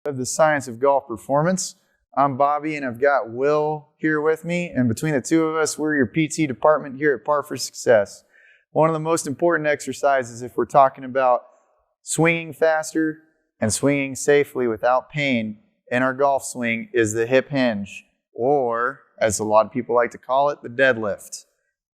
Of the science of golf performance. I'm Bobby and I've got Will here with me, and between the two of us, we're your PT department here at Par for Success. One of the most important exercises if we're talking about swinging faster and swinging safely without pain in our golf swing is the hip hinge, or as a lot of people like to call it, the deadlift.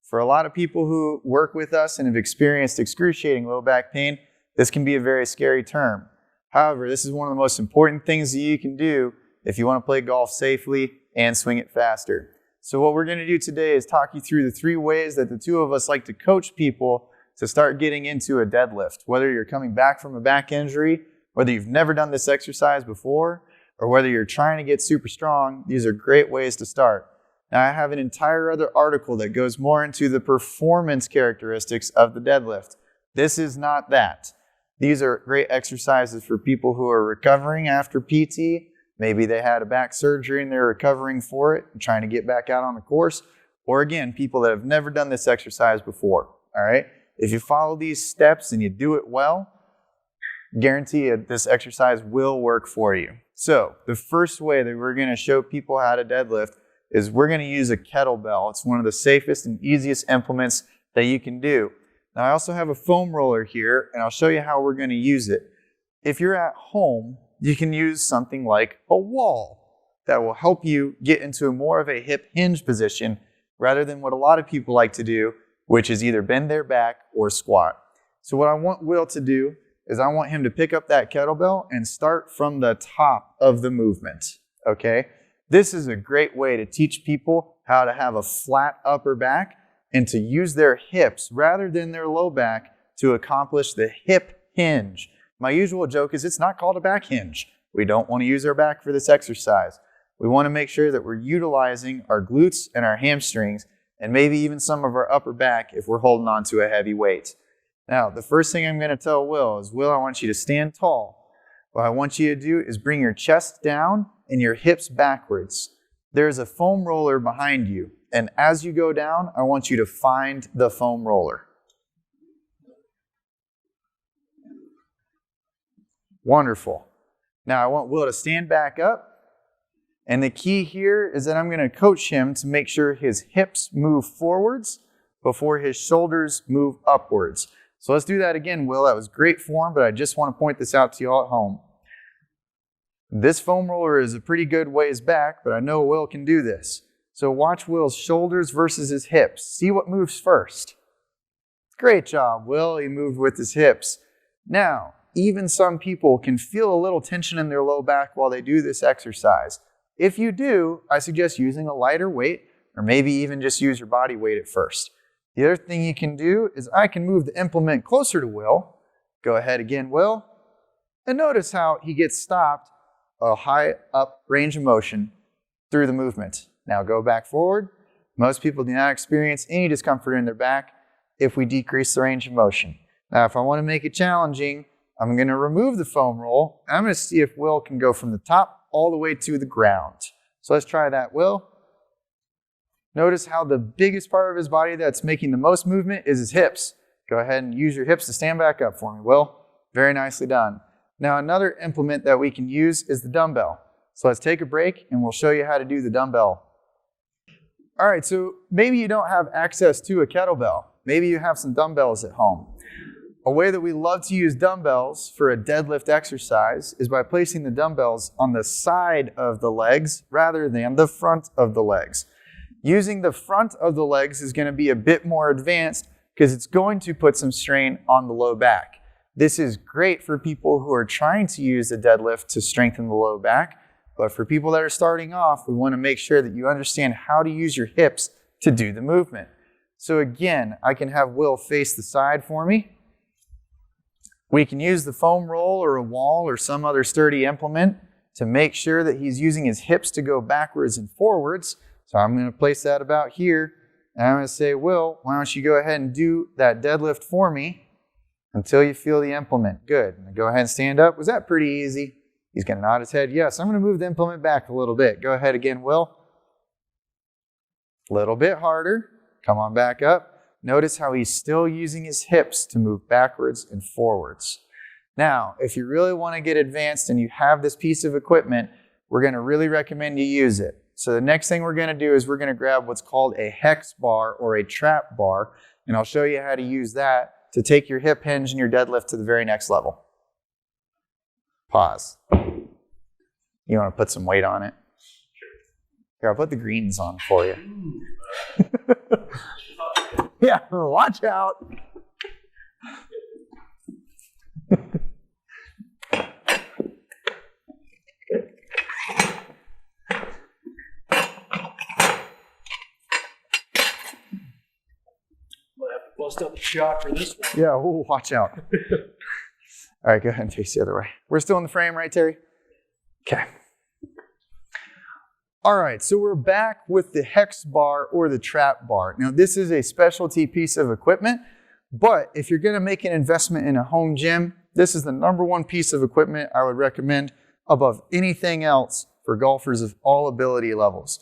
For a lot of people who work with us and have experienced excruciating low back pain, this can be a very scary term. However, this is one of the most important things that you can do if you want to play golf safely and swing it faster. So what we're going to do today is talk you through the 3 ways that the two of us like to coach people to start getting into a deadlift. Whether you're coming back from a back injury, whether you've never done this exercise before, or whether you're trying to get super strong, these are great ways to start. Now I have an entire other article that goes more into the performance characteristics of the deadlift. This is not that. These are great exercises for people who are recovering after PT. Maybe they had a back surgery and they're recovering for it and trying to get back out on the course. Or again, people that have never done this exercise before. All right? If you follow these steps and you do it well, guarantee this exercise will work for you. So the first way that we're going to show people how to deadlift is we're going to use a kettlebell. It's one of the safest and easiest implements that you can do. Now I also have a foam roller here, and I'll show you how we're going to use it. If you're at home, you can use something like a wall that will help you get into more of a hip hinge position rather than what a lot of people like to do, which is either bend their back or squat. So what I want Will to do is I want him to pick up that kettlebell and start from the top of the movement, okay? This is a great way to teach people how to have a flat upper back and to use their hips rather than their low back to accomplish the hip hinge. My usual joke is it's not called a back hinge. We don't want to use our back for this exercise. We want to make sure that we're utilizing our glutes and our hamstrings and maybe even some of our upper back if we're holding on to a heavy weight. Now, the first thing I'm going to tell Will is, Will, I want you to stand tall. What I want you to do is bring your chest down and your hips backwards. There's a foam roller behind you. And as you go down, I want you to find the foam roller. Wonderful. Now I want Will to stand back up. And the key here is that I'm going to coach him to make sure his hips move forwards before his shoulders move upwards. So let's do that again, Will. That was great form, but I just want to point this out to you all at home. This foam roller is a pretty good ways back, but I know Will can do this. So watch Will's shoulders versus his hips. See what moves first. Great job, Will. He moved with his hips. Now, even some people can feel a little tension in their low back while they do this exercise. If you do, I suggest using a lighter weight, or maybe even just use your body weight at first. The other thing you can do is I can move the implement closer to Will. Go ahead again, Will. And notice how he gets stopped a high up range of motion through the movement. Now go back forward. Most people do not experience any discomfort in their back if we decrease the range of motion. Now if I want to make it challenging, I'm going to remove the foam roll. I'm going to see if Will can go from the top all the way to the ground. So let's try that, Will. Notice how the biggest part of his body that's making the most movement is his hips. Go ahead and use your hips to stand back up for me, Will. Very nicely done. Now another implement that we can use is the dumbbell. So let's take a break and we'll show you how to do the dumbbell. All right, so maybe you don't have access to a kettlebell. Maybe you have some dumbbells at home. A way that we love to use dumbbells for a deadlift exercise is by placing the dumbbells on the side of the legs rather than the front of the legs. Using the front of the legs is going to be a bit more advanced because it's going to put some strain on the low back. This is great for people who are trying to use the deadlift to strengthen the low back. But for people that are starting off, we want to make sure that you understand how to use your hips to do the movement. So again, I can have Will face the side for me. We can use the foam roll or a wall or some other sturdy implement to make sure that he's using his hips to go backwards and forwards. So I'm going to place that about here. And I'm going to say, Will, why don't you go ahead and do that deadlift for me until you feel the implement. Good. Now go ahead and stand up. Was that pretty easy? He's going to nod his head. Yes, I'm going to move the implement back a little bit. Go ahead again, Will. A little bit harder. Come on back up. Notice how he's still using his hips to move backwards and forwards. Now, if you really want to get advanced and you have this piece of equipment, we're going to really recommend you use it. So the next thing we're going to do is we're going to grab what's called a Hex Bar or a trap bar, and I'll show you how to use that to take your hip hinge and your deadlift to the very next level. Pause. You want to put some weight on it? Here, I'll put the greens on for you. Yeah, watch out. Bust up the shot for this one. Yeah, ooh, watch out. All right, go ahead and face the other way. We're still in the frame, right, Terry? Okay. All right, so we're back with the Hex Bar or the trap bar. Now, this is a specialty piece of equipment, but if you're going to make an investment in a home gym, this is the #1 piece of equipment I would recommend above anything else for golfers of all ability levels.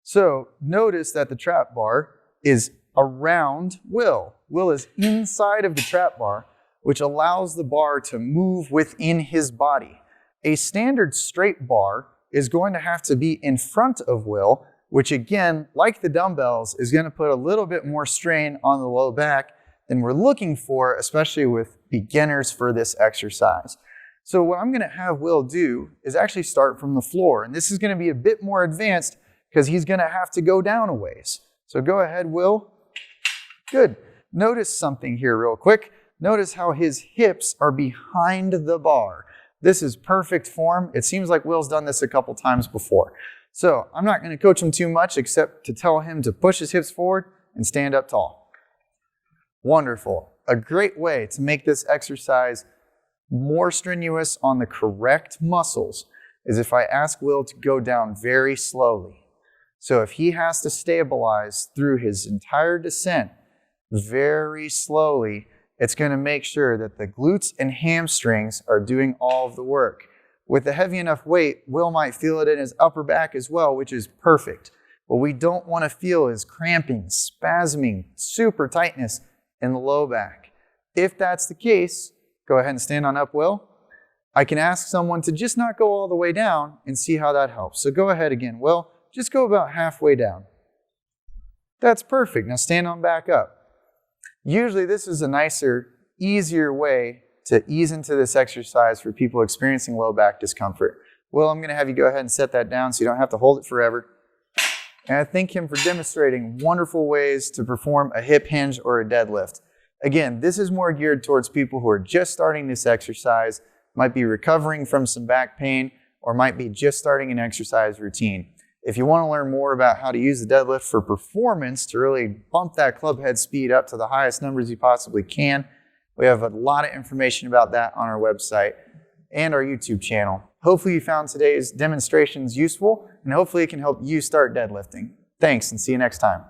So notice that the trap bar is around Will. Will is inside of the trap bar, which allows the bar to move within his body. A standard straight bar is going to have to be in front of Will, which again, like the dumbbells, is going to put a little bit more strain on the low back than we're looking for, especially with beginners for this exercise. So what I'm going to have Will do is actually start from the floor, and this is going to be a bit more advanced because he's going to have to go down a ways. So go ahead, Will. Good. Notice something here real quick. Notice how his hips are behind the bar. This is perfect form. It seems like Will's done this a couple times before. So I'm not going to coach him too much except to tell him to push his hips forward and stand up tall. Wonderful. A great way to make this exercise more strenuous on the correct muscles is if I ask Will to go down very slowly. So if he has to stabilize through his entire descent very slowly, it's going to make sure that the glutes and hamstrings are doing all of the work. With a heavy enough weight, Will might feel it in his upper back as well, which is perfect. What we don't want to feel is cramping, spasming, super tightness in the low back. If that's the case, go ahead and stand on up, Will. I can ask someone to just not go all the way down and see how that helps. So go ahead again, Will. Just go about halfway down. That's perfect. Now stand on back up. Usually this is a nicer, easier way to ease into this exercise for people experiencing low back discomfort. Will, I'm going to have you go ahead and set that down so you don't have to hold it forever. And I thank him for demonstrating wonderful ways to perform a hip hinge or a deadlift. Again, this is more geared towards people who are just starting this exercise, might be recovering from some back pain, or might be just starting an exercise routine. If you want to learn more about how to use the deadlift for performance to really bump that club head speed up to the highest numbers you possibly can, we have a lot of information about that on our website and our YouTube channel. Hopefully you found today's demonstrations useful, and hopefully it can help you start deadlifting. Thanks, and see you next time.